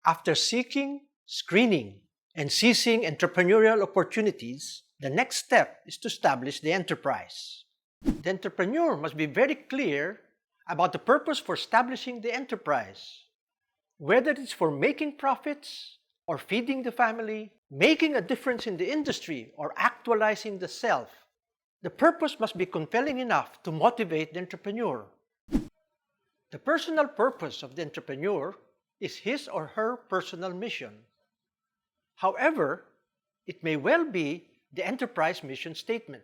After seeking, screening, and seizing entrepreneurial opportunities, the next step is to establish the enterprise. The entrepreneur must be very clear about the purpose for establishing the enterprise, whether it's for making profits or feeding the family, making a difference in the industry, or actualizing the self. The purpose must be compelling enough to motivate the entrepreneur. The personal purpose of the entrepreneur is his or her personal mission. However, it may well be the enterprise mission statement.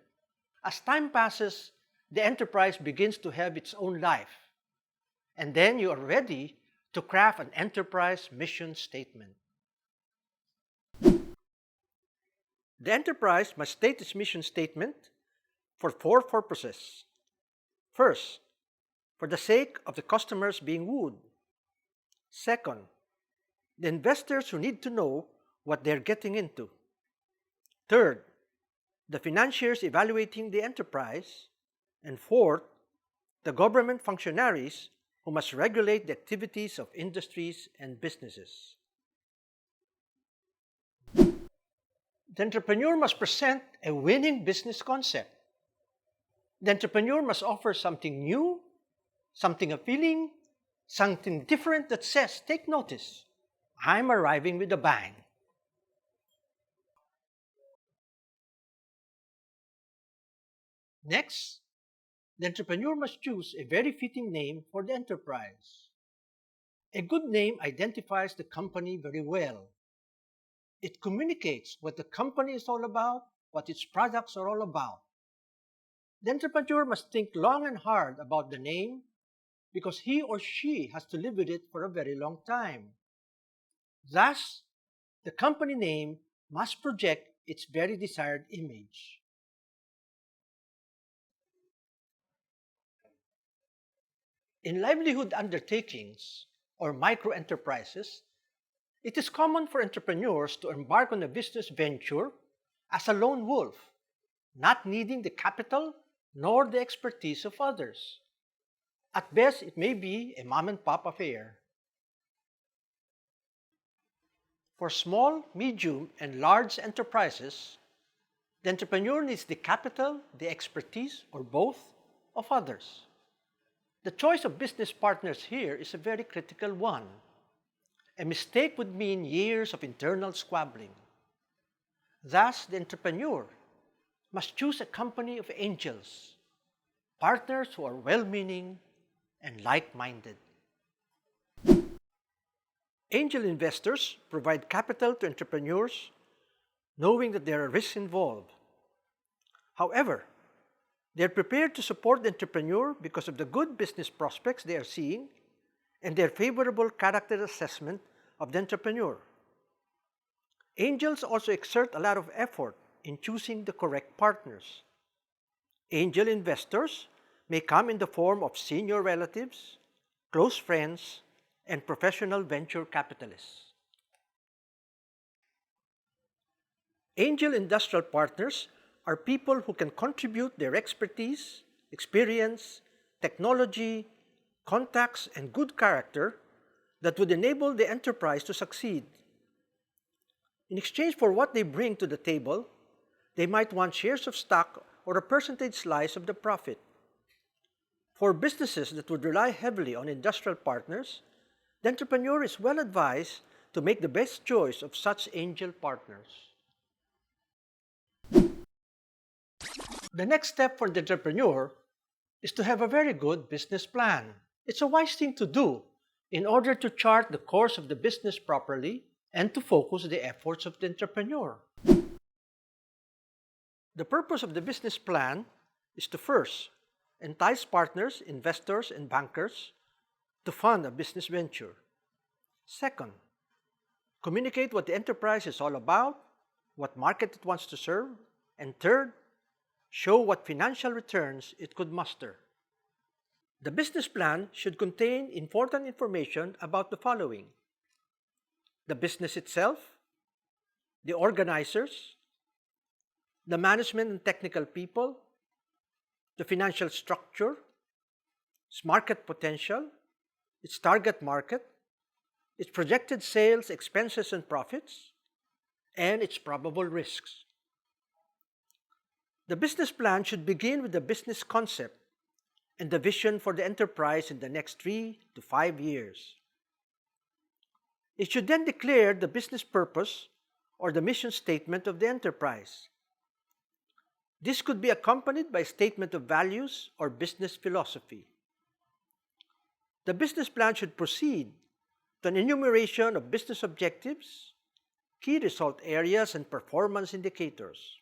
As time passes, the enterprise begins to have its own life, and then you are ready to craft an enterprise mission statement. The enterprise must state its mission statement for 4 purposes. First, for the sake of the customers being wooed. Second, the investors who need to know what they're getting into. Third, the financiers evaluating the enterprise. And fourth, the government functionaries who must regulate the activities of industries and businesses. The entrepreneur must present a winning business concept. The entrepreneur must offer something new, something appealing, something different that says, take notice, I'm arriving with a bang. Next, the entrepreneur must choose a very fitting name for the enterprise. A good name identifies the company very well. It communicates what the company is all about, what its products are all about. The entrepreneur must think long and hard about the name because he or she has to live with it for a very long time. Thus, the company name must project its very desired image. In livelihood undertakings or micro-enterprises, it is common for entrepreneurs to embark on a business venture as a lone wolf, not needing the capital nor the expertise of others. At best, it may be a mom-and-pop affair. For small, medium, and large enterprises, the entrepreneur needs the capital, the expertise, or both of others. The choice of business partners here is a very critical one. A mistake would mean years of internal squabbling. Thus, the entrepreneur must choose a company of angels, partners who are well-meaning and like-minded. Angel investors provide capital to entrepreneurs knowing that there are risks involved. However, they are prepared to support the entrepreneur because of the good business prospects they are seeing and their favorable character assessment of the entrepreneur. Angels also exert a lot of effort in choosing the correct partners. Angel investors may come in the form of senior relatives, close friends, and professional venture capitalists. Angel industrial partners are people who can contribute their expertise, experience, technology, contacts, and good character that would enable the enterprise to succeed. In exchange for what they bring to the table, they might want shares of stock or a percentage slice of the profit. For businesses that would rely heavily on industrial partners, the entrepreneur is well advised to make the best choice of such angel partners. The next step for the entrepreneur is to have a very good business plan. It's a wise thing to do in order to chart the course of the business properly and to focus the efforts of the entrepreneur. The purpose of the business plan is to first, entice partners, investors, and bankers to fund a business venture. Second, communicate what the enterprise is all about, what market it wants to serve, and third, show what financial returns it could muster. The business plan should contain important information about the following: the business itself, the organizers, the management and technical people, the financial structure, its market potential, its target market, its projected sales, expenses, and profits, and its probable risks. The business plan should begin with the business concept and the vision for the enterprise in the next 3 to 5 years. It should then declare the business purpose or the mission statement of the enterprise. This could be accompanied by a statement of values or business philosophy. The business plan should proceed to an enumeration of business objectives, key result areas, and performance indicators.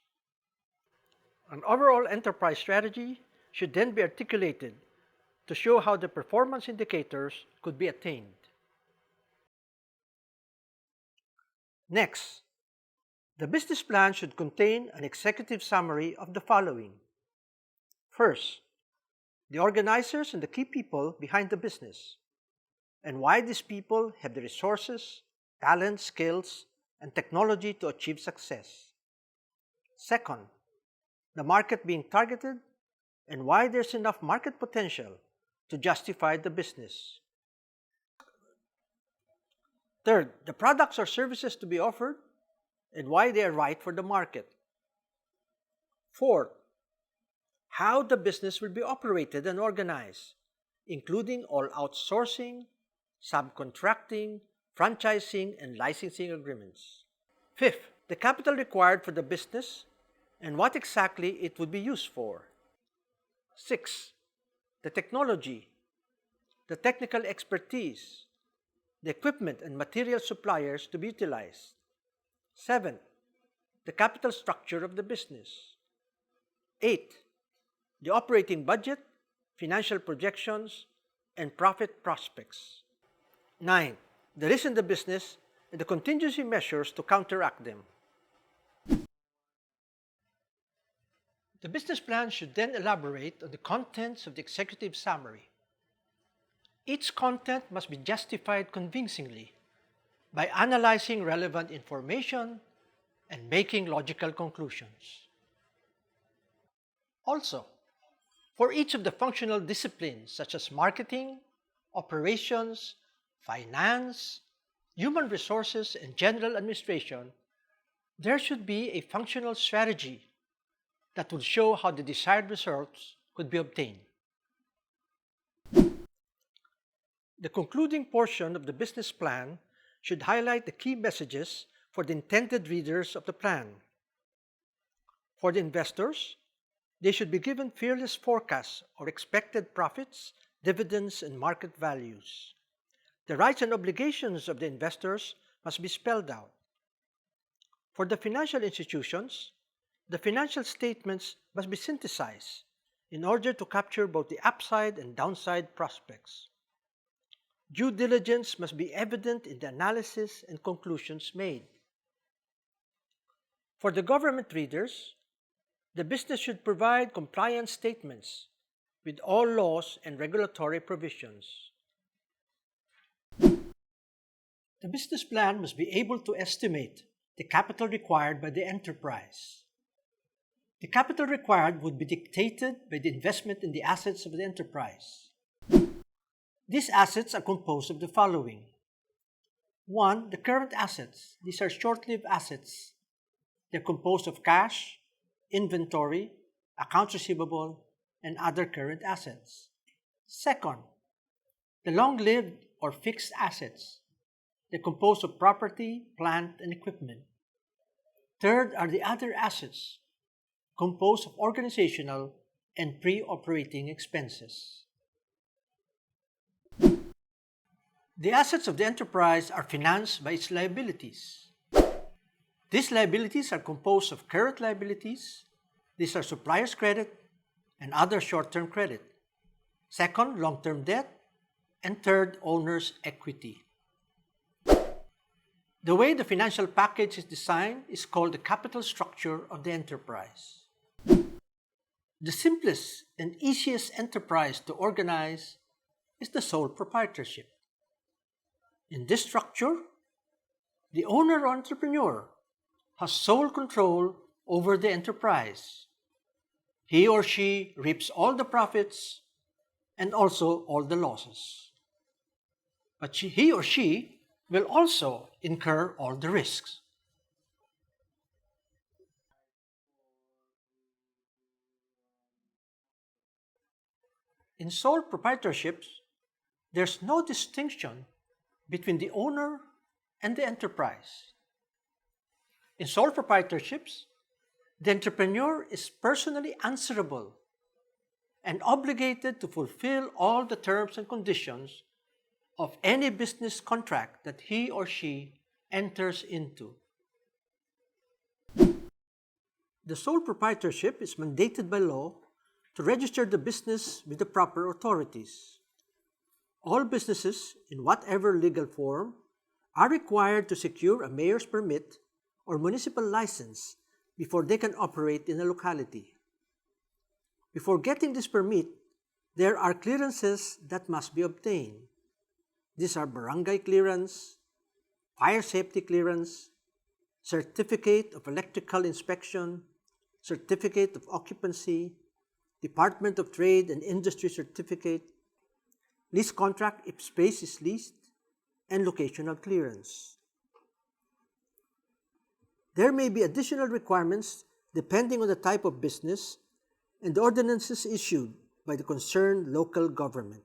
An overall enterprise strategy should then be articulated to show how the performance indicators could be attained. Next, the business plan should contain an executive summary of the following. First, the organizers and the key people behind the business, and why these people have the resources, talent, skills, and technology to achieve success. Second, the market being targeted and why there's enough market potential to justify the business. Third, the products or services to be offered and why they are right for the market. Fourth, how the business will be operated and organized, including all outsourcing, subcontracting, franchising, and licensing agreements. Fifth, the capital required for the business and what exactly it would be used for. Sixth, the technology, the technical expertise, the equipment and material suppliers to be utilized. Seventh, the capital structure of the business. Eighth, the operating budget, financial projections, and profit prospects. Ninth, the risk in the business and the contingency measures to counteract them. The business plan should then elaborate on the contents of the executive summary. Its content must be justified convincingly by analyzing relevant information and making logical conclusions. Also, for each of the functional disciplines such as marketing, operations, finance, human resources, and general administration, there should be a functional strategy that would show how the desired results could be obtained. The concluding portion of the business plan should highlight the key messages for the intended readers of the plan. For the investors, they should be given fearless forecasts or expected profits, dividends, and market values. The rights and obligations of the investors must be spelled out. For the financial institutions, the financial statements must be synthesized in order to capture both the upside and downside prospects. Due diligence must be evident in the analysis and conclusions made. For the government readers, the business should provide compliance statements with all laws and regulatory provisions. The business plan must be able to estimate the capital required by the enterprise. The capital required would be dictated by the investment in the assets of the enterprise. These assets are composed of the following. 1. The current assets. These are short-lived assets. They're composed of cash, inventory, accounts receivable, and other current assets. Second, the long-lived or fixed assets. They're composed of property, plant, and equipment. Third are the other assets, composed of organizational and pre-operating expenses. The assets of the enterprise are financed by its liabilities. These liabilities are composed of current liabilities. These are supplier's credit and other short-term credit. Second, long-term debt. And third, owner's equity. The way the financial package is designed is called the capital structure of the enterprise. The simplest and easiest enterprise to organize is the sole proprietorship. In this structure, the owner or entrepreneur has sole control over the enterprise. He or she reaps all the profits and also all the losses. But he or she will also incur all the risks. In sole proprietorships, there's no distinction between the owner and the enterprise. In sole proprietorships, the entrepreneur is personally answerable and obligated to fulfill all the terms and conditions of any business contract that he or she enters into. The sole proprietorship is mandated by law to register the business with the proper authorities. All businesses, in whatever legal form, are required to secure a mayor's permit or municipal license before they can operate in a locality. Before getting this permit, there are clearances that must be obtained. These are barangay clearance, fire safety clearance, certificate of electrical inspection, certificate of occupancy, Department of Trade and Industry certificate, lease contract if space is leased, and locational clearance. There may be additional requirements depending on the type of business and the ordinances issued by the concerned local government.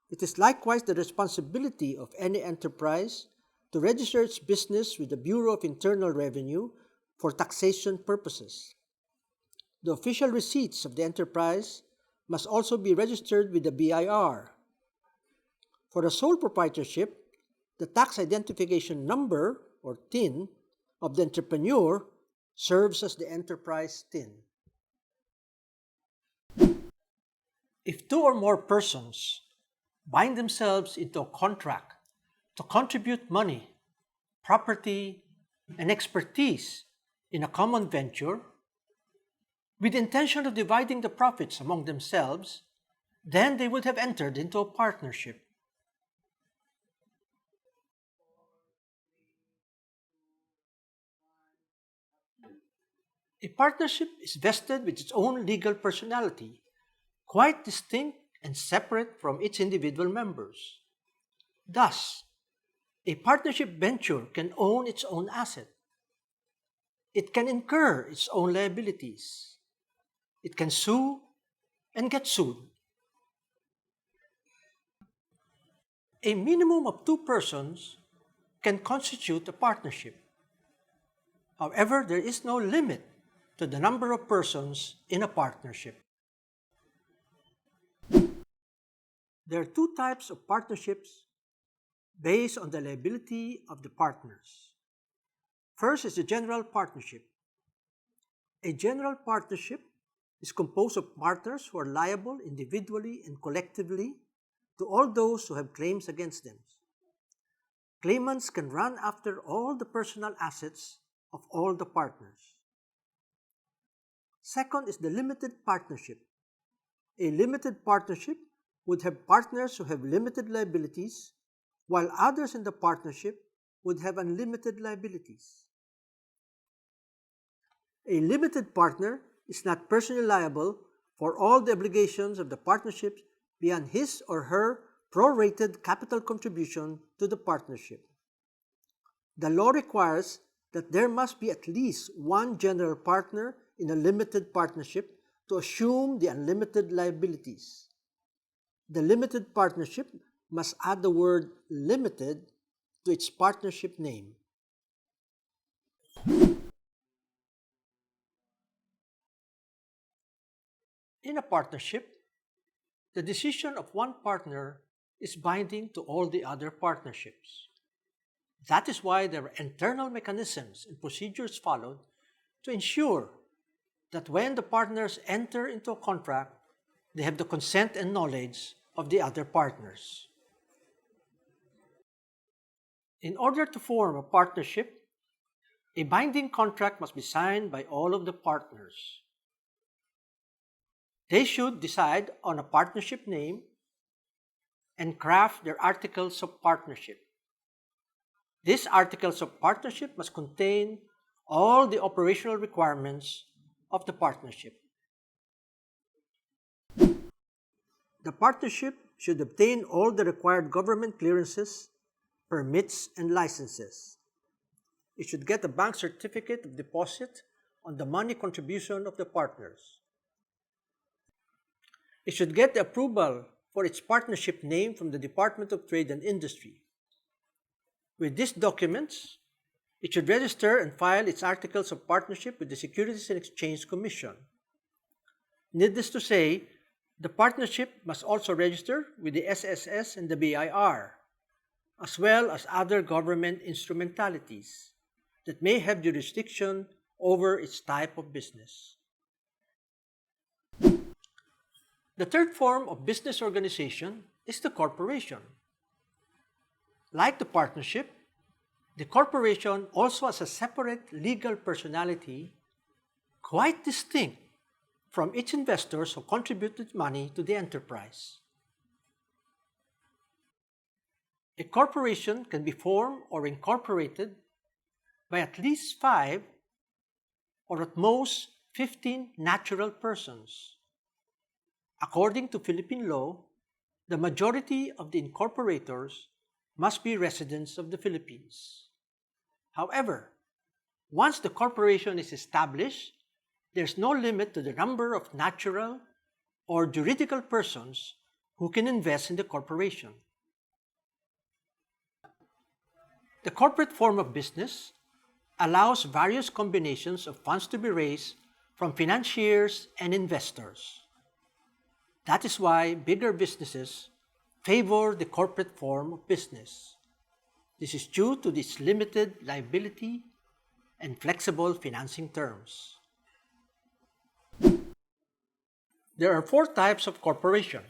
It is likewise the responsibility of any enterprise to register its business with the Bureau of Internal Revenue for taxation purposes. The official receipts of the enterprise must also be registered with the BIR. For a sole proprietorship, the tax identification number, or TIN, of the entrepreneur serves as the enterprise TIN. If two or more persons bind themselves into a contract to contribute money, property, and expertise in a common venture, with the intention of dividing the profits among themselves, then they would have entered into a partnership. A partnership is vested with its own legal personality, quite distinct and separate from its individual members. Thus, a partnership venture can own its own asset. It can incur its own liabilities. It can sue and get sued. A minimum of 2 persons can constitute a partnership. However, there is no limit to the number of persons in a partnership. There are 2 types of partnerships based on the liability of the partners. First is the general partnership. A general partnership is composed of partners who are liable individually and collectively to all those who have claims against them. Claimants can run after all the personal assets of all the partners. Second is the limited partnership. A limited partnership would have partners who have limited liabilities, while others in the partnership would have unlimited liabilities. A limited partner is not personally liable for all the obligations of the partnership beyond his or her prorated capital contribution to the partnership. The law requires that there must be at least one general partner in a limited partnership to assume the unlimited liabilities. The limited partnership must add the word limited to its partnership name. In a partnership, the decision of one partner is binding to all the other partnerships. That is why there are internal mechanisms and procedures followed to ensure that when the partners enter into a contract, they have the consent and knowledge of the other partners. In order to form a partnership, a binding contract must be signed by all of the partners. They should decide on a partnership name and craft their articles of partnership. These articles of partnership must contain all the operational requirements of the partnership. The partnership should obtain all the required government clearances permits, and licenses. It should get a bank certificate of deposit on the money contribution of the partners. It should get the approval for its partnership name from the Department of Trade and Industry. With these documents, it should register and file its articles of partnership with the Securities and Exchange Commission. Needless to say, the partnership must also register with the SSS and the BIR, as well as other government instrumentalities that may have jurisdiction over its type of business. The third form of business organization is the corporation. Like the partnership, the corporation also has a separate legal personality quite distinct from its investors who contributed money to the enterprise. A corporation can be formed or incorporated by at least 5 or at most 15 natural persons. According to Philippine law, the majority of the incorporators must be residents of the Philippines. However, once the corporation is established, there's no limit to the number of natural or juridical persons who can invest in the corporation. The corporate form of business allows various combinations of funds to be raised from financiers and investors. That is why bigger businesses favor the corporate form of business. This is due to its limited liability and flexible financing terms. There are 4 types of corporation.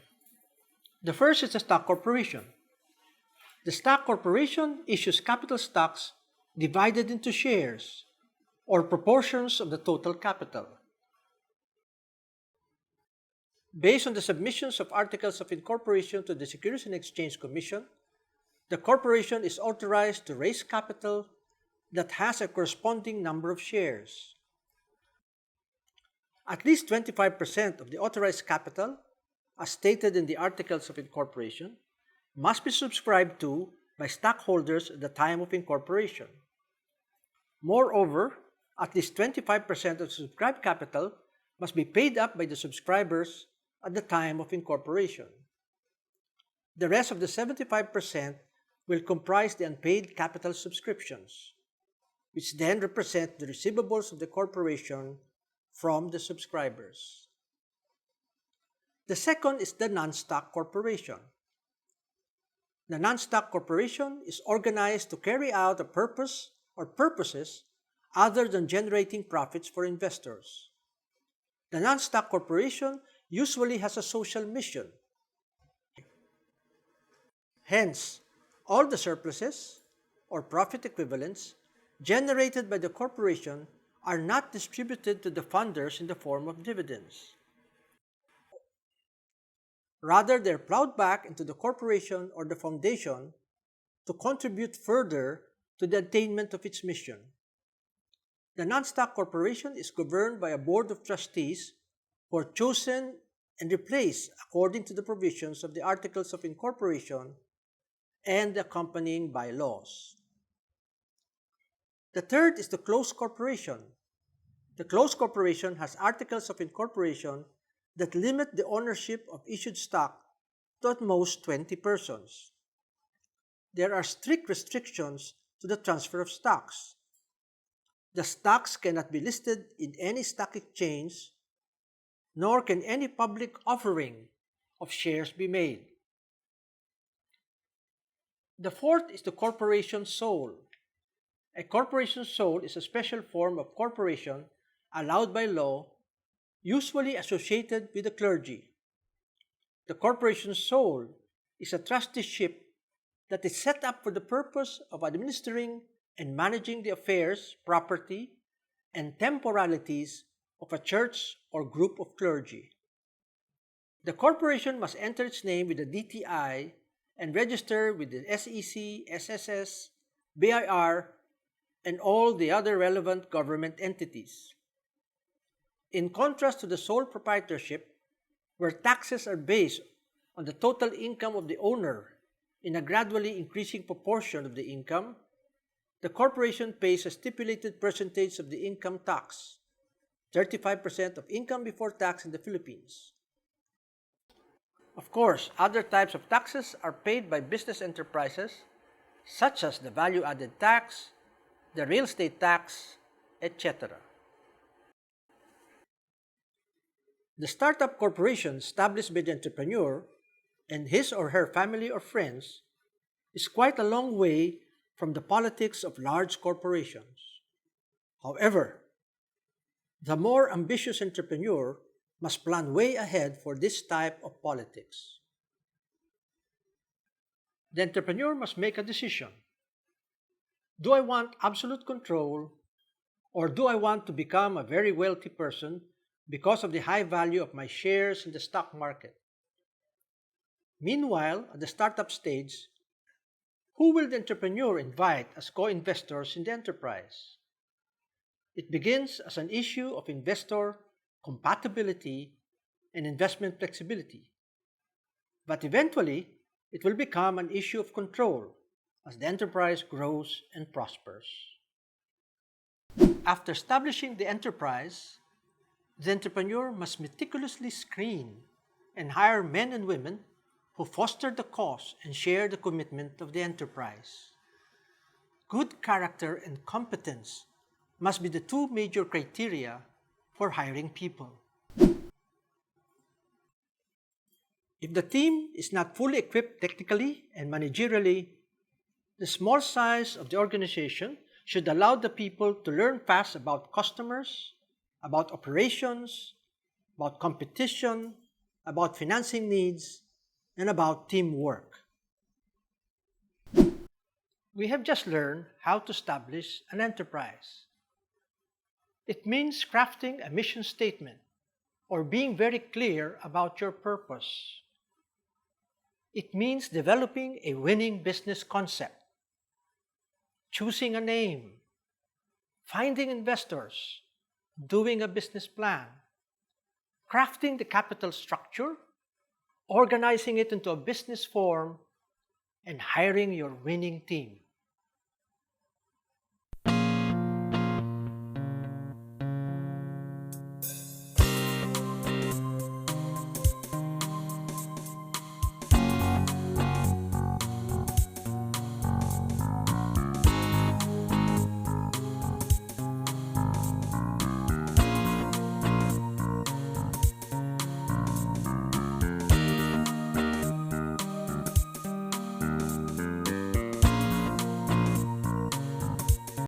The first is the stock corporation. The stock corporation issues capital stocks divided into shares or proportions of the total capital. Based on the submissions of articles of incorporation to the Securities and Exchange Commission, the corporation is authorized to raise capital that has a corresponding number of shares. At least 25% of the authorized capital, as stated in the articles of incorporation, must be subscribed to by stockholders at the time of incorporation. Moreover, at least 25% of the subscribed capital must be paid up by the subscribers at the time of incorporation. The rest of the 75% will comprise the unpaid capital subscriptions, which then represent the receivables of the corporation from the subscribers. The second is the non-stock corporation. The non-stock corporation is organized to carry out a purpose or purposes other than generating profits for investors. The non-stock corporation usually has a social mission. Hence, all the surpluses or profit equivalents generated by the corporation are not distributed to the funders in the form of dividends. Rather, they are plowed back into the corporation or the foundation to contribute further to the attainment of its mission. The non-stock corporation is governed by a board of trustees who are chosen and replaced according to the provisions of the Articles of Incorporation and the accompanying bylaws. The third is the closed corporation. The closed corporation has Articles of Incorporation that limit the ownership of issued stock to at most 20 persons. There are strict restrictions to the transfer of stocks. The stocks cannot be listed in any stock exchange, nor can any public offering of shares be made. The fourth is the corporation sole. A corporation sole is a special form of corporation allowed by law, usually associated with the clergy. The corporation sole is a trusteeship that is set up for the purpose of administering and managing the affairs, property, and temporalities of a church or group of clergy. The corporation must enter its name with the DTI and register with the SEC, SSS, BIR, and all the other relevant government entities. In contrast to the sole proprietorship, where taxes are based on the total income of the owner in a gradually increasing proportion of the income, the corporation pays a stipulated percentage of the income tax, 35% of income before tax in the Philippines. Of course, other types of taxes are paid by business enterprises, such as the value-added tax, the real estate tax, etc. The startup corporation established by the entrepreneur and his or her family or friends is quite a long way from the politics of large corporations. However, the more ambitious entrepreneur must plan way ahead for this type of politics. The entrepreneur must make a decision. Do I want absolute control, or do I want to become a very wealthy person because of the high value of my shares in the stock market? Meanwhile, at the startup stage, who will the entrepreneur invite as co-investors in the enterprise? It begins as an issue of investor compatibility and investment flexibility. But eventually, it will become an issue of control as the enterprise grows and prospers. After establishing the enterprise, the entrepreneur must meticulously screen and hire men and women who foster the cause and share the commitment of the enterprise. Good character and competence must be the two major criteria for hiring people. If the team is not fully equipped technically and managerially, the small size of the organization should allow the people to learn fast about customers, about operations, about competition, about financing needs, and about teamwork. We have just learned how to establish an enterprise. It means crafting a mission statement or being very clear about your purpose. It means developing a winning business concept, choosing a name, finding investors, doing a business plan, crafting the capital structure, organizing it into a business form, and hiring your winning team.